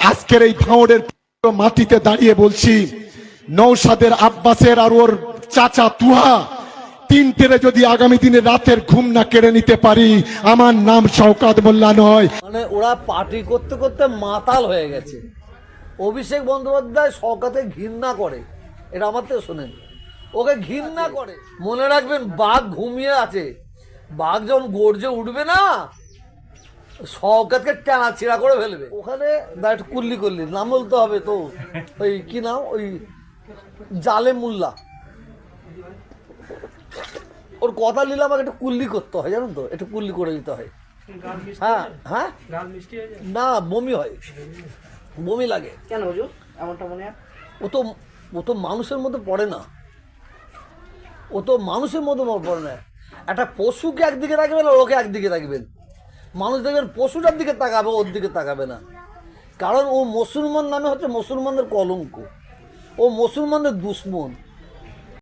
আজকের এই ভাঙড়ের মাটিতে দাঁড়িয়ে বলছি, নৌসাদের আব্বাসের আর ওর চাচা তুহা তিনটেরে যদি আগামী দিনে রাতের ঘুম না কেড়ে নিতে পারি, আমার নাম শওকত মোল্লা নয়। মানে ওরা পার্টি করতে করতে মাতাল হয়ে গেছে। অভিষেক বন্দ্যোপাধ্যায় শওকতকে ঘৃণা করে, এটা আমার থেকে শোনেন, ওকে ঘৃণা করে। মনে রাখবেন, বাঘ ঘুমিয়ে আছে, বাঘ যখন গর্জে উঠবে না, শওকতকে টানা ছিঁড়া করে ফেলবে। ওখানে একটু কুল্লি করলি, নাম বলতে হবে তো, ওই কি নাম, ওই জালে মোল্লা, ওর কথা নিলে আমাকে একটু কুল্লি করতে হয়, জানেন তো, একটু কুল্লি করে দিতে হয়। হ্যাঁ হ্যাঁ, না বমি হয়, বমি লাগে কেন হুজুর এমনটা মনে হয়? ও তো মানুষের মধ্যে পড়ে না, ও তো মানুষের মধ্যে পড়ে না। একটা পশুকে একদিকে রাখবেন আর ওকে একদিকে রাখবেন, মানুষ দেখবেন পশুটার দিকে তাকাবে, ওর দিকে তাকাবে না। কারণ ও মুসলমান নামে হচ্ছে মুসলমানদের কলঙ্ক, ও মুসলমানদের দুশ্মন।